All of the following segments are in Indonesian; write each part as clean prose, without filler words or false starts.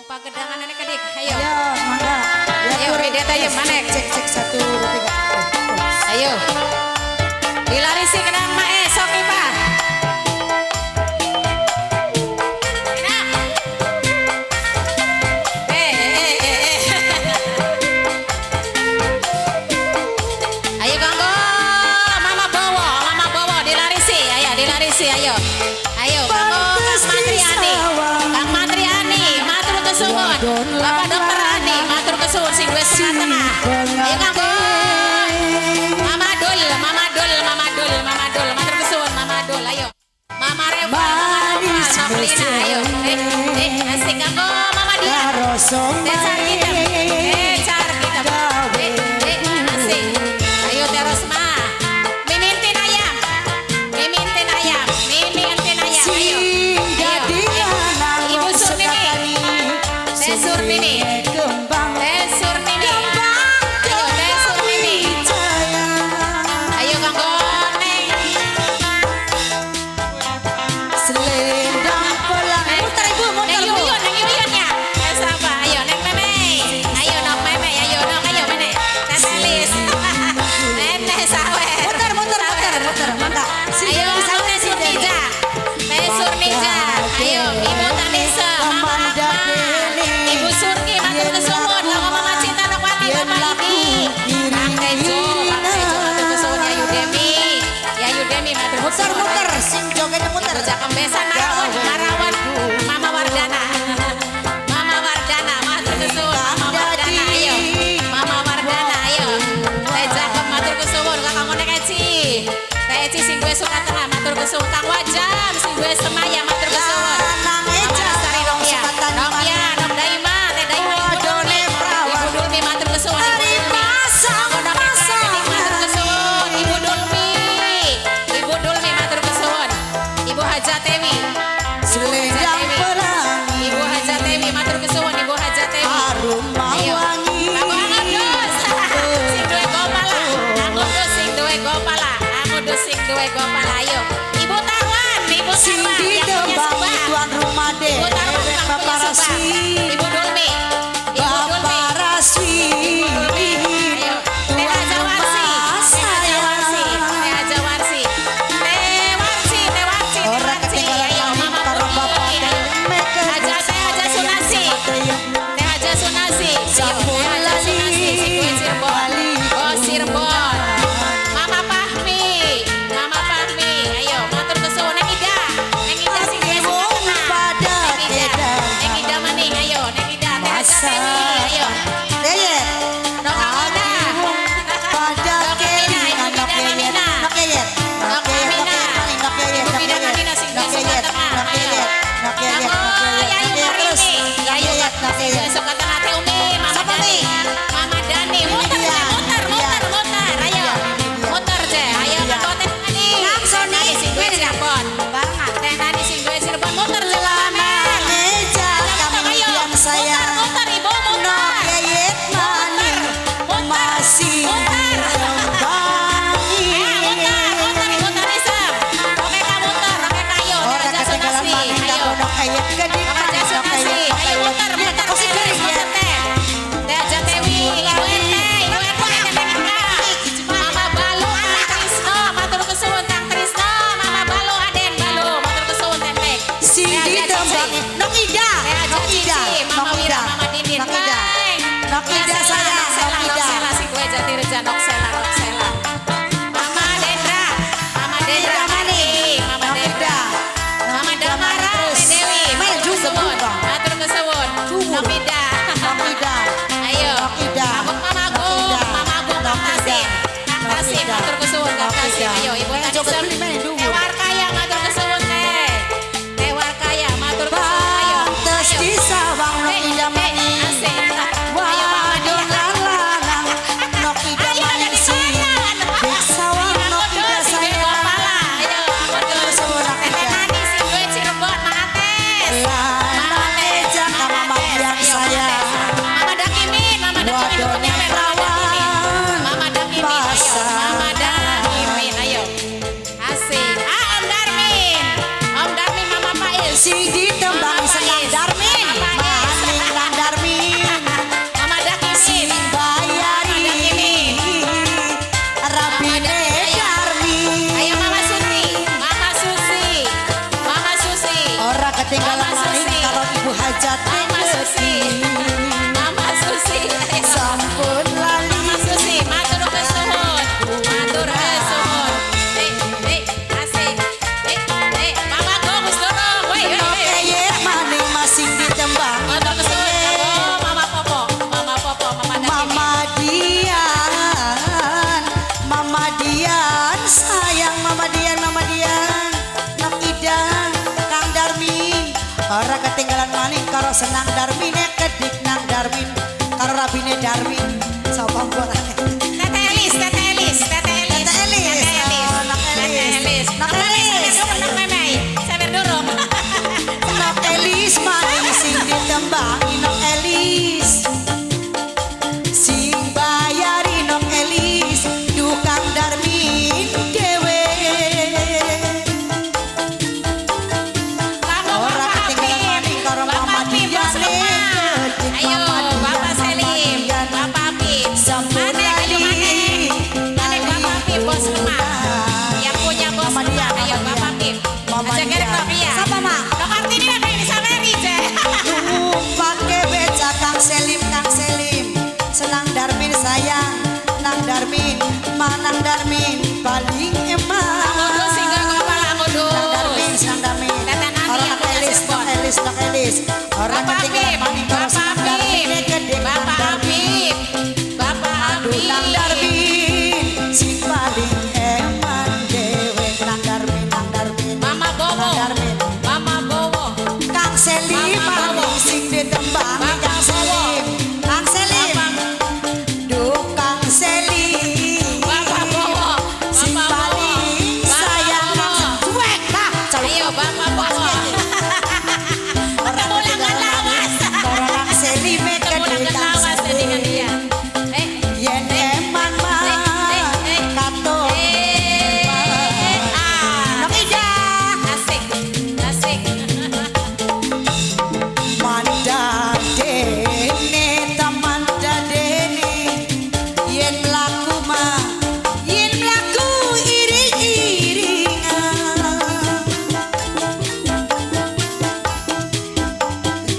pagedangan ini kedik, ayo. Ya, mangga. Ya, Ayo, beda ayo manek. Cek 1 2 3. Ayo. Dilarisi ke dalam mae sok ipa. Enak. Ayo ganggo, mama bawa dilarisi, ayo dilarisi, ayo. Ayo ganggo Kang Matriani, matur kesuwun. Bapak Dokter Ani, matur kesuwun sing wis tengah. Ayo ganggo. Mama Dul, matur kesuwun Mama Dul, ayo. Mama Reva, Mama Lina, ayo. Asik ganggo Mama Dia. Cari kita. Asik. Ayo Terosma. Mimintin ayam. Ayo. Ibu Surnini. Surnini. Ayo ganggo Neng. Neng Yuyun ya. Siapa? Ayo Neng Meme. Ayo Nong Meme, ayo Meme. Tetalis. Nene sawet. Muter, mangga. Ayo Teh Surnija. Ayo Ibu Tanisa, Mama Akmal. Ibu Surki, matur kesuwun. Lawa Mama Cinta Nokwati, Mama Lidi. Kang Tejo, matur kesuwun ya Yudemi, matur kesuwun. Muter, sing jogetnya muter. Ibu Jakem Besan Marawan, Mama Wardana. Matur kesuwun Mama Wardana, ayo. Mama Wardana, ayo. Teh Jakem matur kesuwun Kakang Monek Eci. Teh Eci sing gue suka tengah matur kesuwun. Kang Wajam sing gue semaya matur kesuwun. Mama Lestari Nongya, Nong Daima, Teh Daima Ibu Dulmi matur kesuwun. Ibu Dulmi matur kesuwun. Ibu Hajatewi. Selendang pelangi. Ibu Hajatewi matur kesuwun. Ibu Hajatewi. Aroma Ayo. wangi. Aku angudus. Sing duwe gopala. Angudus sing duwe gopala. Ayo. Ibu Tarwan. Sing Yang punya ditembang subah. tuan rumah deh. Ibu Tarwan yang Bapak punya subah. Raswi. Ibu Dulmi. Bapak Raswi. Ayo. Teh Haja Warsi. Orang ketinggalan Ayo. kami Mama karo bapak Putih. dan mereka. Haja Sunasi. Teh Haja Sunasi. Sing duwe Cirebon. Oh Cirebon. Mama Fahmi. Ayo matur kesuwun Neng Ida sing duwe Sukatena. Neng Ida maning, ayo. Neng Ida Teh Haja Teni, ayo. Dok Amina. Ibu Bidang Amina sing duwe Sukatena. Ayo. Yayu Marini. Sukatena Teh Umi. Mama Dani. Muter. Ayo. Muter je. Ayo Kang Teh Nani. Nani sing duwe Cirebon. Teh Nani sing duwe Cirebon. Muter je lah. Muter Ibu. Susi. karo Ibu Hajat Mama Susi. Mama Susi. sampun lali Mama Susi, matur kesuwun. Matur kesuwun. Asik. Mama Gomus dorong. Woi, kaya maning masing ditembang matur kesuwun. Oh, Mama Popo, Mama Mama Dian sayang Mama Dian Nok Ida Kang Darmin ora ketinggalan maning karo senang Darmine kedik nang Darmin karo rabine Darmin sapa bolane Tete Elis. Tete Elis. Oh, Nok Elis. Nok Elis. Sabar dorong. Nok Elis maning sing ditembangi Nok Elis sing bayari Nok Elis dukang Darmin dewe ora ketinggalan maning karo Mama Dian Ayo, Bapak Selim, Bapak Apip. Mana, ayo mana? Mana Bapak Apip, bos rumah. Yang punya bos Mama rumah, Dian, ayo Mama Bapak Dian. Apip. Mama Aja Dian. gerek kok, iya. Siapa, Ma? Dok Artini kan pengen disameri, Je. pakai beca Kang Selim senang Darmin sayang nang Darmin manang Darmin paling emang Ngudu singgah kepala ngudu. senang Darmin Teten Ani orang yang punya Cirebon. Nok Elis orang Bapak ketinggalan Apip, maning karo Bapak senang Darmin Apip, gede Bapak Apip, Bapak nang Apip. Darmin sing paling eman dewe nang Darmin Mama Bowo, Nang Darmin Mama Bowo. Kang Selim Mama Bowo. maning sing ditembang Bapak Kang Selim Duh Kang Selim Bapak Bowo, sing Bapak Bowo, paling Bapak sayang Bowo. cuek nah Ayo Bapak Bowo. Kemulangan lawas. Kang Selim Kemulangan lawas dengan dia. yen eman mah kato Nok Ida Asik, asik. mandadene taman dadene yen mlaku iring-iringan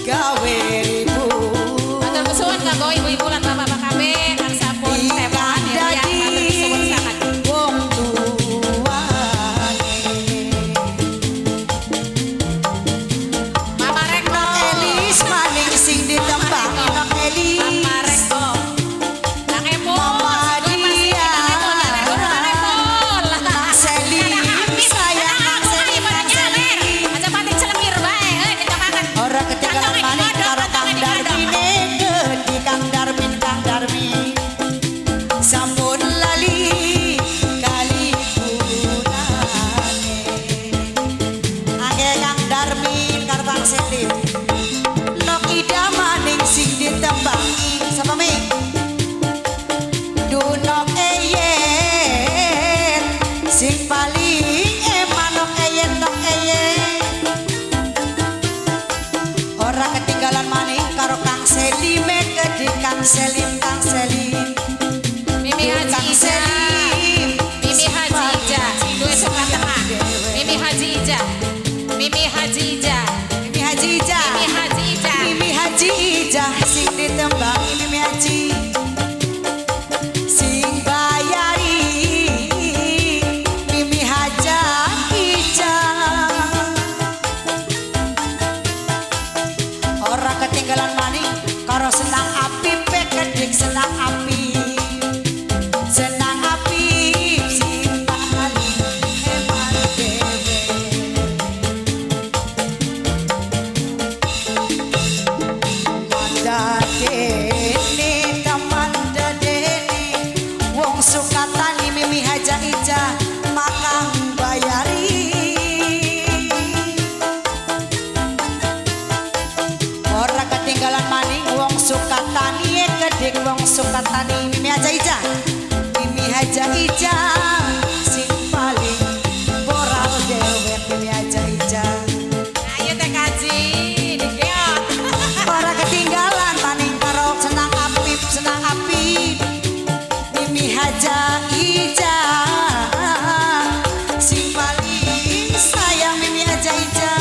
gawe ribu Matur kesuwun kanggo ibu-ibu lan bapak-bapak kabeh kang sampun tepan ya. Matur kesuwun sangat. wong tuane Mama Rekto. Nok Elis maning sing ditembang Nok Elis Mama Rekto. Nang Epul. Mama Gue pasti Dia. nang Epul, nang Epul. Kang Selim sayang Kang Selim Aja batik celengir bae, kita makan. ora ketinggalan maning karo Kang Darmine di Kang Darmin sampun lali kali gunane angge Kang Darmin karo Kang Selim Nok Ida maning sing ditembangi sapa mi Dunok Eyen sing paling eman Nok Eyen ora ketinggalan maning karo Kang Selim gede Kang Selim Mimi Haji Kang Ija. Selim Mimi Haji Ija. Duwe suka tengah. Mimi Haji Ija. Mimi Haji Ija. Mimi Haji Ija Mimi Haji Ija. Mimi Haji Ija sing ditembangi Mimi Haji sing bayari Mimi Haja Ija ora ketinggalan maning karo senang api pekedik senang api sing paling eman dewe mandadene taman dadene wong sukatani Mimi Haja Ija makang bayari ora ketinggalan maning wong sukatani gedhe wong sukatani Mimi Haja Ija sing paling moral dewe Mimi Haja Ija Ayo teh kaji, dikeot. ora ketinggalan maning karo senang api Mimi Haja Ija sing paling sayang Mimi Haja Ija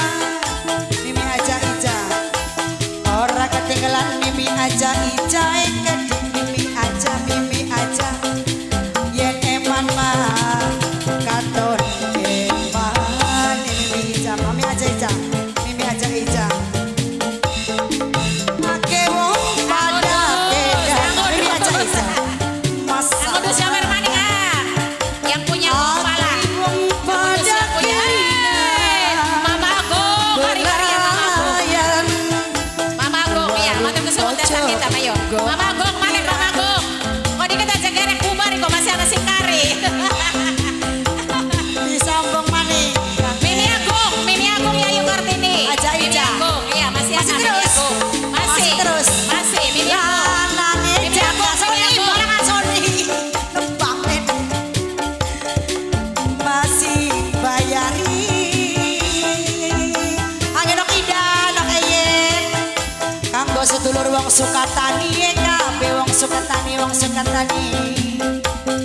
Pasang hitam ayo. Mama Gong, mana Mama Gong? Kok dikit aja gerek bubar kok masih ada singkari. Disambung maning. Mimi Agung Yayu Kartini. Aja Mimi Ija. Agung, iya masih ada Mimi terus. Agung. Masih terus. Masih Mimi Agung. Lanane Mimi Agung, jaga Sony, Mimi Agung. borangan Sony. Nembanget. Masih bayari. Angin nok ida, nok eyen. Kanggo sedulur wong Sukatani, kabeh wong Sukatani, wong Sukatani.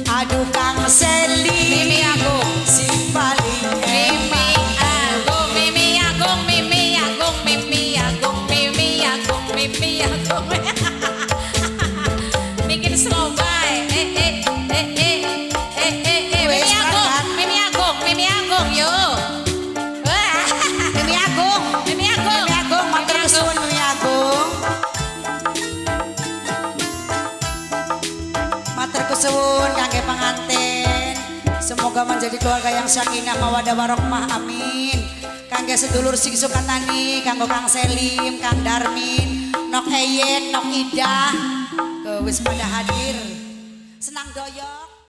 Aduh Kang Seli. Mimi Agung. Si paling Mimi Agung, Mimi Agung, Mimi Agung, Mimi Agung, Mimi Agung, Mimi Agung. Bikin slow bye. Mimi Agung, Mimi Agung, Mimi Agung, yo. Wah, Mimi Agung. Mimi Agung, Mimi Agung, matur suwun Mimi Agung. Matur suwun kangge pengantin. Semoga menjadi keluarga yang sakinah mawaddah warahmah amin. Kangge sedulur sing Sukatani, kanggo Kang Selim, Kang Darmin, Nok Eyet, Nok Ida, wis pada hadir. Senang doyok.